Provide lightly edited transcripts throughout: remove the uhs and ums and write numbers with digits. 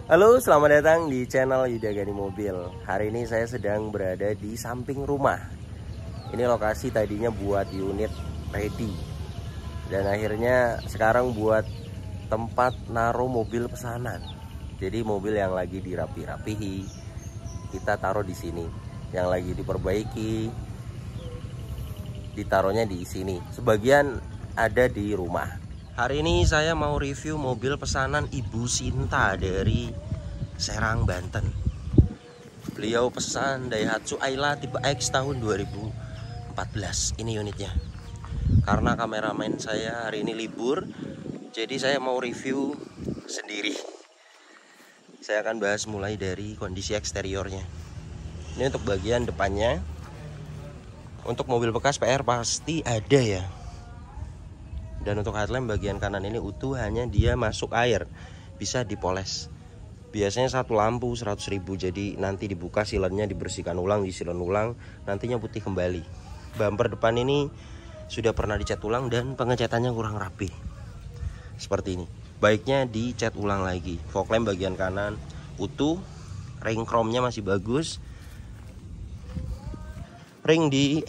Halo, selamat datang di channel Yuda Gani Mobil. Hari ini saya sedang berada di samping rumah. Ini lokasi tadinya buat unit ready, dan akhirnya sekarang buat tempat naruh mobil pesanan. Jadi mobil yang lagi dirapi-rapihi kita taruh di sini, yang lagi diperbaiki ditaruhnya di sini. Sebagian ada di rumah. Hari ini saya mau review mobil pesanan Ibu Sinta dari Serang, Banten. Beliau pesan Daihatsu Ayla tipe X tahun 2014. Ini unitnya. Karena kameramen saya hari ini libur, jadi saya mau review sendiri. Saya akan bahas mulai dari kondisi eksteriornya. Ini untuk bagian depannya. Untuk mobil bekas PR pasti ada ya. Dan untuk headlamp bagian kanan ini utuh, hanya dia masuk air, bisa dipoles. Biasanya satu lampu 100.000, jadi nanti dibuka silennya, dibersihkan ulang, disilen ulang, nantinya putih kembali. Bumper depan ini sudah pernah dicat ulang dan pengecatannya kurang rapi. Seperti ini. Baiknya dicat ulang lagi. Fog lamp bagian kanan utuh, ring chrome-nya masih bagus. Ring di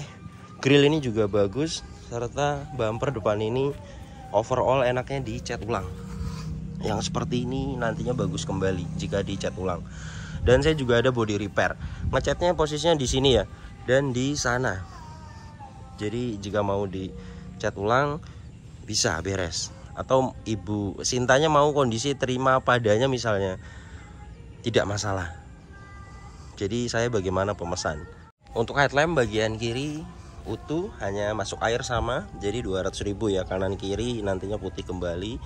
grill ini juga bagus. Serta bumper depan ini overall enaknya dicat ulang. Yang seperti ini nantinya bagus kembali jika dicat ulang. Dan saya juga ada body repair. Ngecatnya posisinya di sini ya, dan di sana. Jadi jika mau dicat ulang bisa beres. Atau Ibu Sintanya mau kondisi terima padanya misalnya, tidak masalah. Jadi saya bagaimana pemesan. Untuk headlamp bagian kiri utuh, hanya masuk air sama, jadi 200.000 ya, kanan kiri nantinya putih kembali.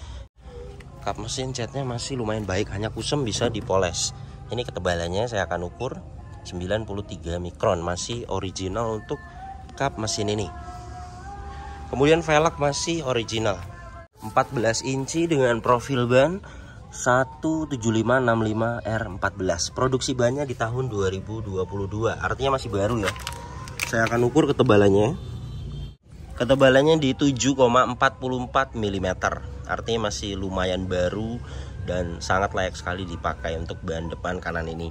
Kap mesin catnya masih lumayan baik, hanya kusem bisa dipoles. Ini ketebalannya saya akan ukur 93 mikron, masih original untuk kap mesin ini. Kemudian velg masih original 14 inci dengan profil ban 17565 R14. Produksi bannya di tahun 2022, artinya masih baru ya. Saya akan ukur ketebalannya. Ketebalannya di 7,44 mm. Artinya masih lumayan baru dan sangat layak sekali dipakai untuk ban depan kanan ini.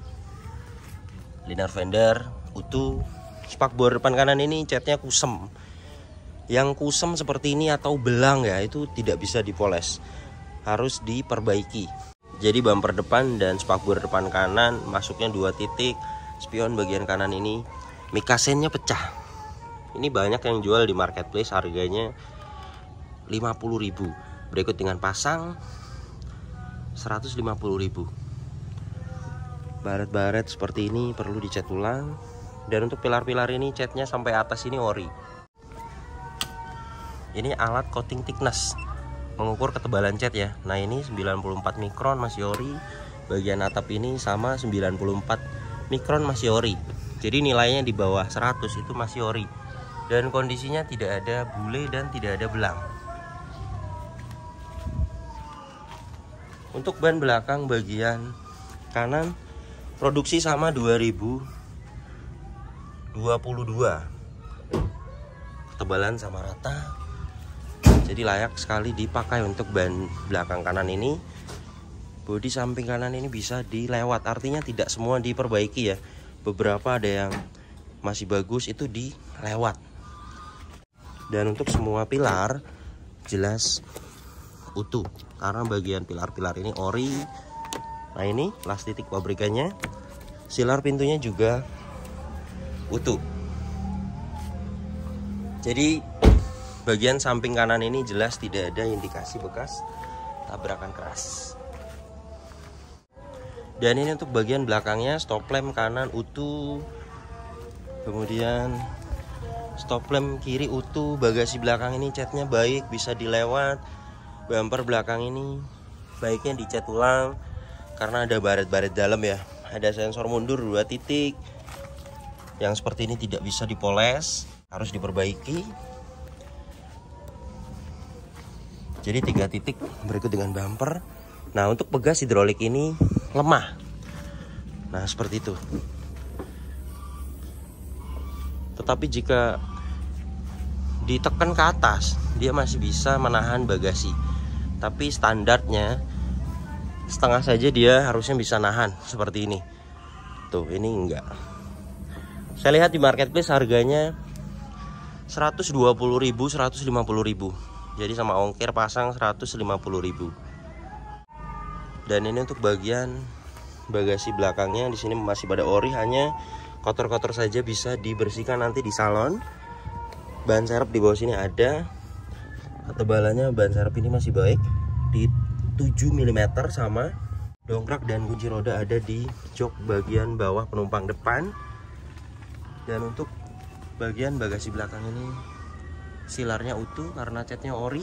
Liner fender utuh. Spakbor depan kanan ini catnya kusem. Yang kusem seperti ini atau belang ya, itu tidak bisa dipoles. Harus diperbaiki. Jadi bumper depan dan spakbor depan kanan masuknya 2 titik. Spion bagian kanan ini mikasennya pecah. Ini banyak yang jual di marketplace, harganya 50.000. Berikut dengan pasang 150.000. Baret-baret seperti ini perlu dicat ulang. Dan untuk pilar-pilar ini catnya sampai atas ini ori. Ini alat coating thickness, mengukur ketebalan cat ya. Nah ini 94 mikron masih ori. Bagian atap ini sama 94 mikron masih ori. Jadi nilainya di bawah 100 itu masih ori. Dan kondisinya tidak ada bule dan tidak ada belang. Untuk ban belakang bagian kanan produksi sama 2022. Ketebalan sama rata. Jadi layak sekali dipakai untuk ban belakang kanan ini. Bodi samping kanan ini bisa dilewat, artinya tidak semua diperbaiki ya. Beberapa ada yang masih bagus, itu dilewat. Dan untuk semua pilar jelas utuh, karena bagian pilar-pilar ini ori. Nah ini las titik pabrikannya. Silar pintunya juga utuh. Jadi bagian samping kanan ini jelas tidak ada indikasi bekas tabrakan keras. Dan ini untuk bagian belakangnya, stop lamp kanan utuh. Kemudian stop lamp kiri utuh. Bagasi belakang ini catnya baik, bisa dilewat. Bumper belakang ini baiknya dicat ulang karena ada baret-baret dalam ya. Ada sensor mundur 2 titik. Yang seperti ini tidak bisa dipoles, harus diperbaiki. Jadi 3 titik. Berikut dengan bumper. Nah untuk pegas hidrolik ini lemah. Nah seperti itu. Tetapi jika ditekan ke atas, dia masih bisa menahan bagasi. Tapi standarnya setengah saja dia harusnya bisa nahan seperti ini. Tuh, ini enggak. Saya lihat di marketplace harganya 120.000, 150.000. Jadi sama ongkir pasang 150.000. Dan ini untuk bagian bagasi belakangnya, di sini masih pada ori, hanya kotor-kotor saja, bisa dibersihkan nanti di salon. Ban serep di bawah sini ada. Ketebalannya ban serep ini masih baik di 7 mm, sama dongkrak dan kunci roda ada di jok bagian bawah penumpang depan. Dan untuk bagian bagasi belakang ini silarnya utuh karena catnya ori,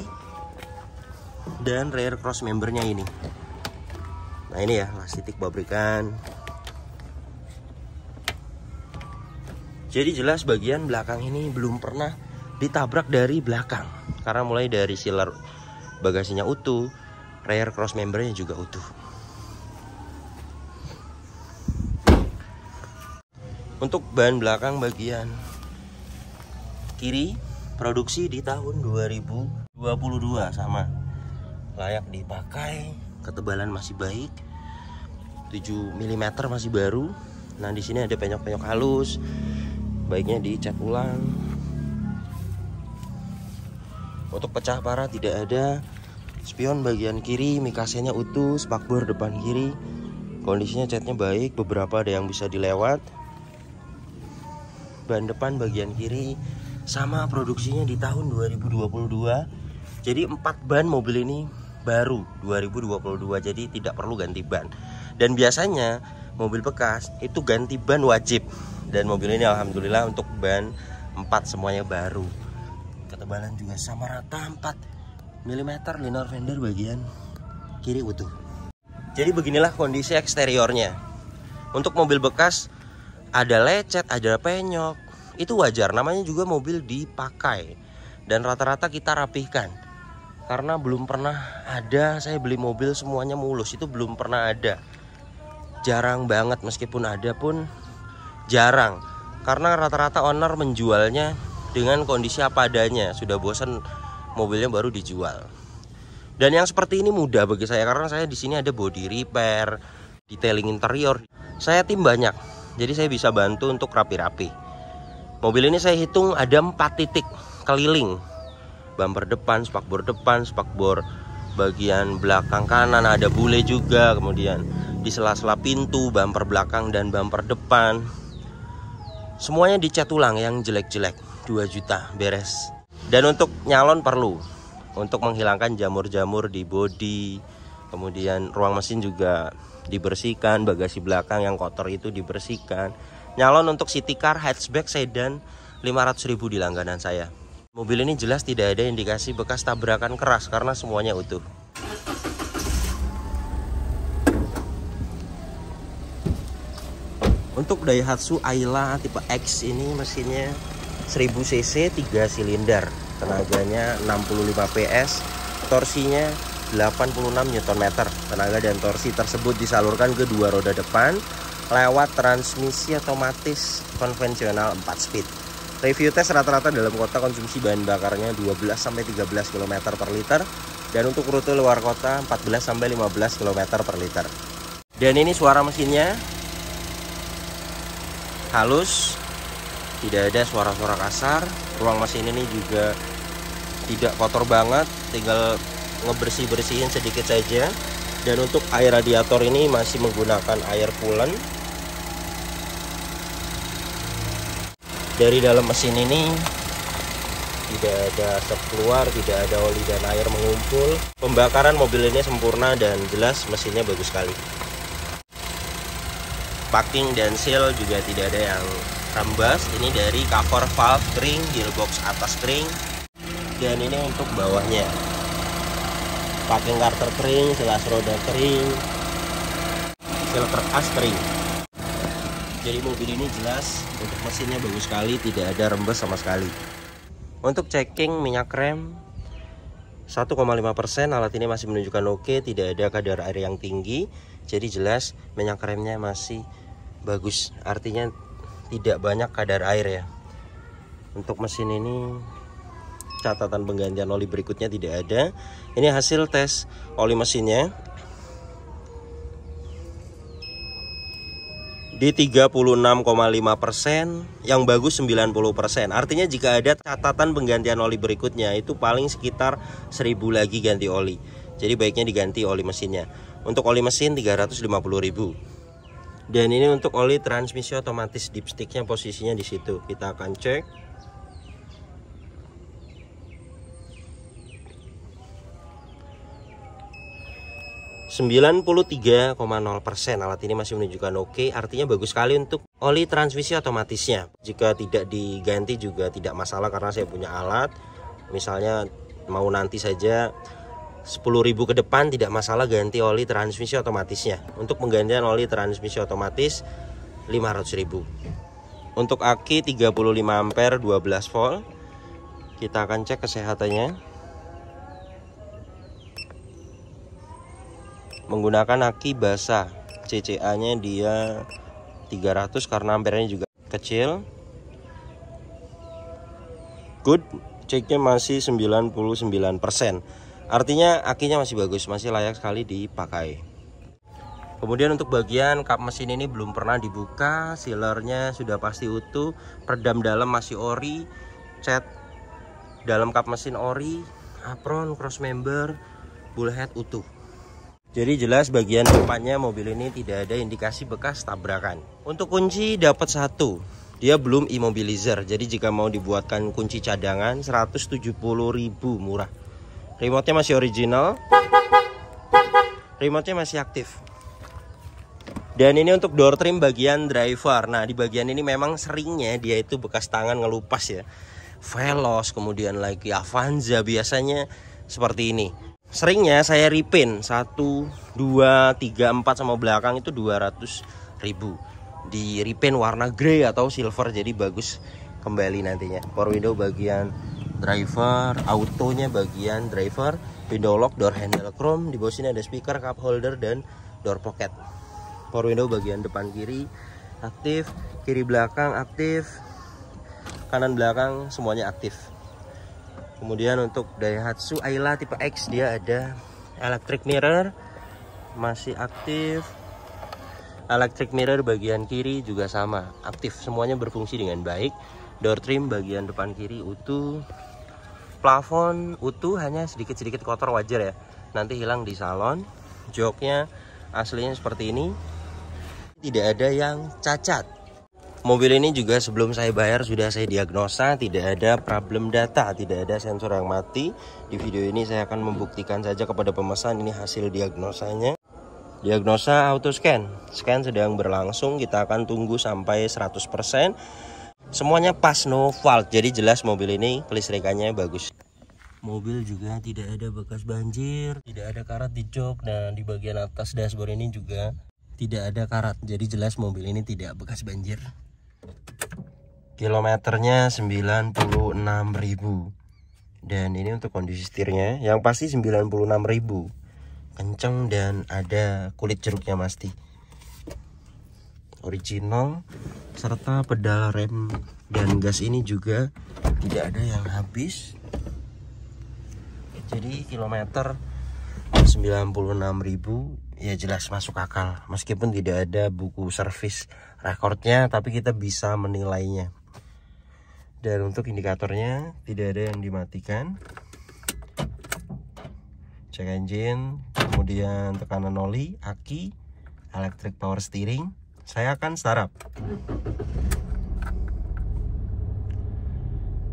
dan rear cross membernya ini. Nah ini ya, titik pabrikan. Jadi jelas bagian belakang ini belum pernah ditabrak dari belakang, karena mulai dari silar bagasinya utuh, rear cross membernya juga utuh. Untuk ban belakang bagian kiri produksi di tahun 2022, sama layak dipakai, ketebalan masih baik, 7 mm masih baru. Nah di sini ada penyok-penyok halus, baiknya dicat ulang. Untuk pecah parah tidak ada. Spion bagian kiri mikasenya utuh, spakbor depan kiri kondisinya catnya baik, beberapa ada yang bisa dilewat. Ban depan bagian kiri sama produksinya di tahun 2022. Jadi 4 ban mobil ini baru 2022, jadi tidak perlu ganti ban. Dan biasanya mobil bekas itu ganti ban wajib, dan mobil ini alhamdulillah untuk ban 4 semuanya baru. Ketebalan juga sama rata 4 mm, liner fender bagian kiri utuh. Jadi beginilah kondisi eksteriornya. Untuk mobil bekas ada lecet, ada penyok, itu wajar, namanya juga mobil dipakai. Dan rata-rata kita rapihkan, karena belum pernah ada saya beli mobil semuanya mulus, itu belum pernah ada. Jarang banget, meskipun ada pun jarang, karena rata-rata owner menjualnya dengan kondisi apa adanya. Sudah bosan mobilnya baru dijual. Dan yang seperti ini mudah bagi saya, karena saya di sini ada body repair, detailing interior. Saya tim banyak, jadi saya bisa bantu untuk rapi-rapi. Mobil ini saya hitung ada 4 titik keliling. Bumper depan, spakbor bagian belakang kanan, ada bule juga. Kemudian di sela-sela pintu, bumper belakang dan bumper depan, semuanya dicat ulang yang jelek-jelek. 2 juta beres. Dan untuk nyalon perlu, untuk menghilangkan jamur-jamur di bodi. Kemudian ruang mesin juga dibersihkan, bagasi belakang yang kotor itu dibersihkan. Nyalon untuk city car, hatchback, sedan 500.000 di langganan saya. Mobil ini jelas tidak ada indikasi bekas tabrakan keras karena semuanya utuh. Untuk Daihatsu Ayla tipe X ini mesinnya 1000 cc 3 silinder, tenaganya 65 PS, torsinya 86 Nm. Tenaga dan torsi tersebut disalurkan ke 2 roda depan lewat transmisi otomatis konvensional 4 speed. Review tes rata-rata dalam kota konsumsi bahan bakarnya 12-13 km per liter, dan untuk rute luar kota 14-15 km per liter. Dan ini suara mesinnya halus, tidak ada suara-suara kasar. Ruang mesin ini juga tidak kotor banget, tinggal ngebersih-bersihin sedikit saja. Dan untuk air radiator ini masih menggunakan air coolant. Dari dalam mesin ini tidak ada asap keluar, tidak ada oli dan air mengumpul. Pembakaran mobil ini sempurna dan jelas mesinnya bagus sekali. Packing dan seal juga tidak ada yang rambas. Ini dari cover valve kering, gearbox atas kering, dan ini untuk bawahnya. Packing karter kering, selas roda kering, filter as kering. Jadi mobil ini jelas untuk mesinnya bagus sekali, tidak ada rembes sama sekali. Untuk checking minyak rem 1,5%, alat ini masih menunjukkan oke, tidak ada kadar air yang tinggi. Jadi jelas minyak remnya masih bagus, artinya tidak banyak kadar air ya. Untuk mesin ini catatan penggantian oli berikutnya tidak ada. Ini hasil tes oli mesinnya. di 36,5%, yang bagus 90%. Artinya jika ada catatan penggantian oli berikutnya itu paling sekitar 1000 lagi ganti oli. Jadi baiknya diganti oli mesinnya. Untuk oli mesin 350.000. Dan ini untuk oli transmisi otomatis, dipsticknya posisinya di situ. Kita akan cek. ,03% alat ini masih menunjukkan oke, artinya bagus sekali untuk oli transmisi otomatisnya. Jika tidak diganti juga tidak masalah karena saya punya alat. Misalnya mau nanti saja 10.000 ke depan tidak masalah ganti oli transmisi otomatisnya. Untuk penggantian oli transmisi otomatis 500.000. Untuk aki 35 ampere 12 volt. Kita akan cek kesehatannya. Menggunakan aki basah, CCA nya dia 300 karena ampernya juga kecil. Good, ceknya masih 99%. Artinya akinya masih bagus, masih layak sekali dipakai. Kemudian untuk bagian kap mesin ini belum pernah dibuka, sealernya sudah pasti utuh, peredam dalam masih ori, cat dalam kap mesin ori, apron, cross member, bullhead utuh. Jadi jelas bagian depannya mobil ini tidak ada indikasi bekas tabrakan. Untuk kunci dapat satu, dia belum immobilizer. Jadi jika mau dibuatkan kunci cadangan 170.000 murah. Remote-nya masih original, remote-nya masih aktif. Dan ini untuk door trim bagian driver. Nah di bagian ini memang seringnya dia itu bekas tangan ngelupas ya. Veloz, kemudian lagi Avanza biasanya seperti ini. Seringnya saya repaint 1, 2, 3, 4 sama belakang itu 200.000. Di repaint warna grey atau silver jadi bagus kembali nantinya. Power window bagian driver, autonya bagian driver, window lock, door handle chrome, di bawah sini ada speaker, cup holder dan door pocket. Power window bagian depan kiri aktif, kiri belakang aktif, kanan belakang semuanya aktif. Kemudian untuk Daihatsu Ayla tipe X dia ada electric mirror masih aktif. Electric mirror bagian kiri juga sama aktif, semuanya berfungsi dengan baik. Door trim bagian depan kiri utuh. Plafon utuh, hanya sedikit-sedikit kotor wajar ya. Nanti hilang di salon. Joknya aslinya seperti ini. Tidak ada yang cacat. Mobil ini juga sebelum saya bayar sudah saya diagnosa, tidak ada problem data, tidak ada sensor yang mati. Di video ini saya akan membuktikan saja kepada pemesan ini hasil diagnosanya. Diagnosa auto scan. Scan sedang berlangsung, kita akan tunggu sampai 100%. Semuanya pas, no fault. Jadi jelas mobil ini kelistrikannya bagus. Mobil juga tidak ada bekas banjir, tidak ada karat di jok, dan di bagian atas dashboard ini juga tidak ada karat. Jadi jelas mobil ini tidak bekas banjir. Kilometernya 96.000. Dan ini untuk kondisi setirnya yang pasti 96.000. Kenceng dan ada kulit jeruknya pasti. Original, serta pedal rem dan gas ini juga tidak ada yang habis. Jadi kilometer 96.000 ya jelas masuk akal, meskipun tidak ada buku servis rekornya, tapi kita bisa menilainya. Dan untuk indikatornya tidak ada yang dimatikan. Cek engine, kemudian tekanan oli, aki, electric power steering. Saya akan startup.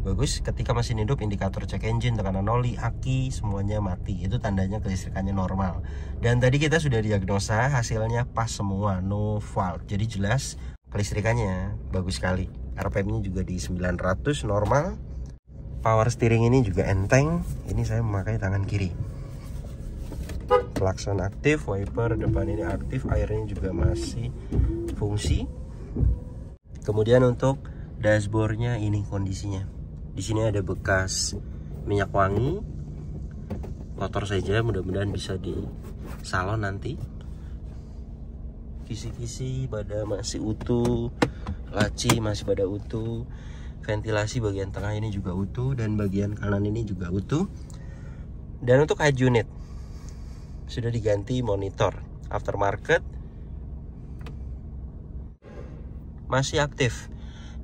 Bagus, ketika mesin hidup indikator cek engine, tekanan oli, aki semuanya mati. Itu tandanya kelistrikannya normal. Dan tadi kita sudah diagnosa, hasilnya pas semua, no fault. Jadi jelas kelistrikannya bagus sekali. RPM-nya juga di 900 normal. Power steering ini juga enteng. Ini saya memakai tangan kiri. Klakson aktif, wiper depan ini aktif, airnya juga masih fungsi. Kemudian untuk dashboardnya ini kondisinya. Di sini ada bekas minyak wangi. Kotor saja, mudah-mudahan bisa di salon nanti. Kisi-kisi pada masih utuh, laci masih pada utuh, ventilasi bagian tengah ini juga utuh, dan bagian kanan ini juga utuh. Dan untuk head unit sudah diganti monitor aftermarket. masih aktif.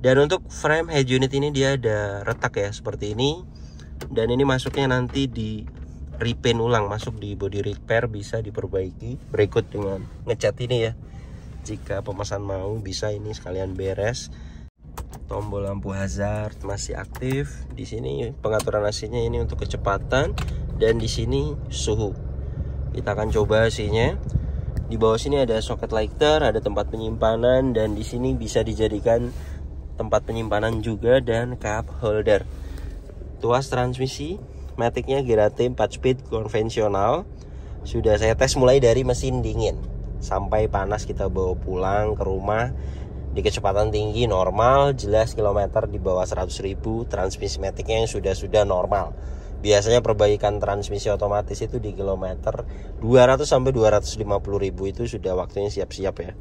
Dan untuk frame head unit ini dia ada retak ya seperti ini. Dan ini masuknya nanti di repaint ulang, masuk di body repair, bisa diperbaiki berikut dengan ngecat ini ya. Jika pemesan mau bisa ini sekalian beres. Tombol lampu hazard masih aktif. Di sini pengaturan AC-nya ini untuk kecepatan, dan di sini suhu. Kita akan coba AC-nya. Di bawah sini ada socket lighter, ada tempat penyimpanan, dan di sini bisa dijadikan tempat penyimpanan juga dan cup holder. Tuas transmisi, maticnya Girate 4 speed konvensional. Sudah saya tes mulai dari mesin dingin sampai panas, kita bawa pulang ke rumah di kecepatan tinggi normal, jelas kilometer di bawah 100.000. Transmisi maticnya yang sudah normal. Biasanya perbaikan transmisi otomatis itu di kilometer 200 sampai 250.000 itu sudah waktunya siap-siap ya.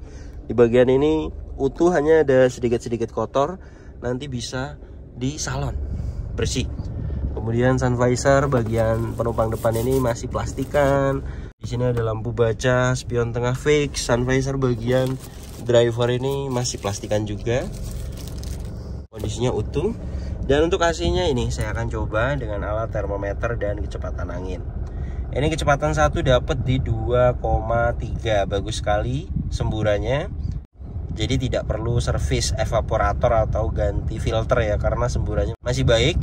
Di bagian ini utuh, hanya ada sedikit-sedikit kotor, nanti bisa di salon bersih. Kemudian sun visor bagian penumpang depan ini masih plastikan. Di sini ada lampu baca, spion tengah fix. Sun visor bagian driver ini masih plastikan juga. Kondisinya utuh. Dan untuk AC-nya ini saya akan coba dengan alat termometer dan kecepatan angin. Ini kecepatan 1 dapat di 2,3, bagus sekali semburannya. Jadi tidak perlu servis evaporator atau ganti filter ya, karena semburannya masih baik.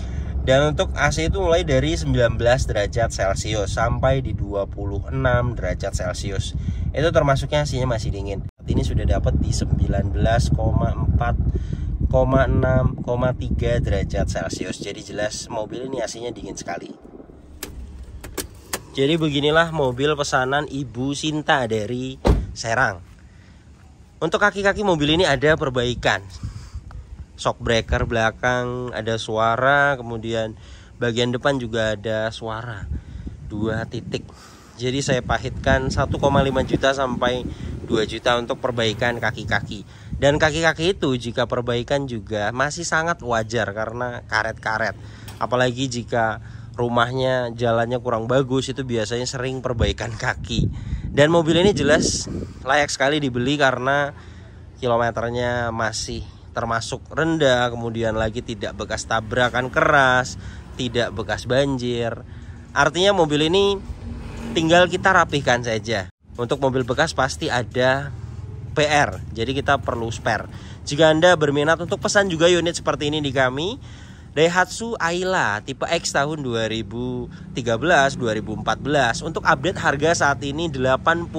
Dan untuk AC itu mulai dari 19 derajat Celcius sampai di 26 derajat Celcius. Itu termasuknya AC-nya masih dingin. Ini sudah dapat di 19,4,6,3 derajat Celcius. Jadi jelas mobil ini AC-nya dingin sekali. Jadi beginilah mobil pesanan Ibu Sinta dari Serang. Untuk kaki-kaki mobil ini ada perbaikan. Shock breaker belakang ada suara, kemudian bagian depan juga ada suara 2 titik. Jadi saya pahitkan 1,5 juta sampai 2 juta untuk perbaikan kaki-kaki. Dan kaki-kaki itu jika perbaikan juga masih sangat wajar karena karet-karet. Apalagi jika rumahnya jalannya kurang bagus, itu biasanya sering perbaikan kaki. Dan mobil ini jelas layak sekali dibeli karena kilometernya masih termasuk rendah, kemudian lagi tidak bekas tabrakan keras, tidak bekas banjir. Artinya mobil ini tinggal kita rapihkan saja. Untuk mobil bekas pasti ada PR, jadi kita perlu spare. Jika Anda berminat untuk pesan juga unit seperti ini di kami, Daihatsu Ayla tipe X tahun 2013-2014. Untuk update harga saat ini 85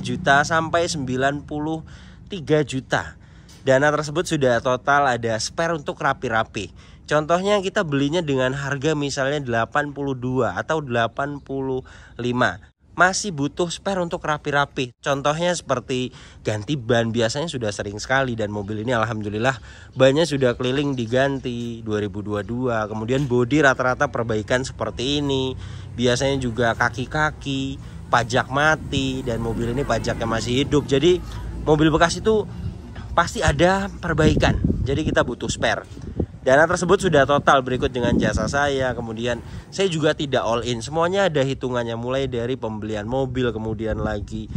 juta sampai 93 juta. Dana tersebut sudah total, ada spare untuk rapi-rapi. Contohnya kita belinya dengan harga misalnya 82 atau 85. Masih butuh spare untuk rapi-rapi. Contohnya seperti ganti ban, biasanya sudah sering sekali. Dan mobil ini alhamdulillah bannya sudah keliling diganti 2022. Kemudian bodi rata-rata perbaikan seperti ini. Biasanya juga kaki-kaki, pajak mati. Dan mobil ini pajaknya masih hidup. Jadi mobil bekas itu pasti ada perbaikan, jadi kita butuh spare. Dana tersebut sudah total berikut dengan jasa saya. Kemudian saya juga tidak all in, semuanya ada hitungannya, mulai dari pembelian mobil, kemudian lagi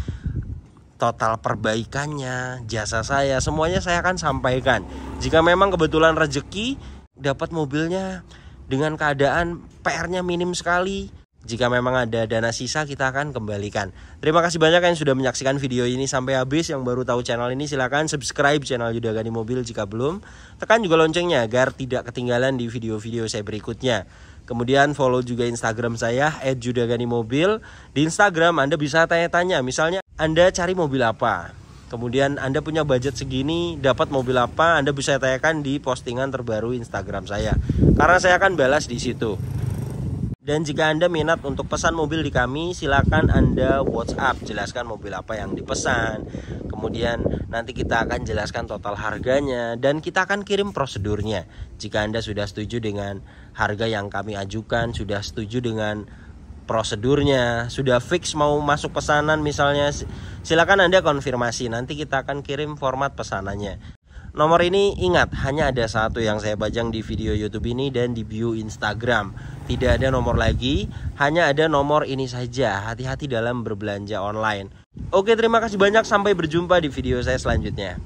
total perbaikannya, jasa saya, semuanya saya akan sampaikan. Jika memang kebetulan rezeki dapat mobilnya dengan keadaan PR-nya minim sekali, jika memang ada dana sisa kita akan kembalikan. Terima kasih banyak yang sudah menyaksikan video ini sampai habis. Yang baru tahu channel ini silahkan subscribe channel Yuda Gani Mobil jika belum. Tekan juga loncengnya agar tidak ketinggalan di video-video saya berikutnya. Kemudian follow juga Instagram saya @yudaganimobil. Di Instagram Anda bisa tanya-tanya, misalnya Anda cari mobil apa, kemudian Anda punya budget segini, dapat mobil apa, Anda bisa tanyakan di postingan terbaru Instagram saya, karena saya akan balas di situ. Dan jika Anda minat untuk pesan mobil di kami, silakan Anda WhatsApp, jelaskan mobil apa yang dipesan. Kemudian nanti kita akan jelaskan total harganya dan kita akan kirim prosedurnya. Jika Anda sudah setuju dengan harga yang kami ajukan, sudah setuju dengan prosedurnya, sudah fix mau masuk pesanan misalnya, silakan Anda konfirmasi, nanti kita akan kirim format pesanannya. Nomor ini ingat, hanya ada satu yang saya bajang di video YouTube ini dan di bio Instagram. Tidak ada nomor lagi, hanya ada nomor ini saja. Hati-hati dalam berbelanja online. Oke, terima kasih banyak, sampai berjumpa di video saya selanjutnya.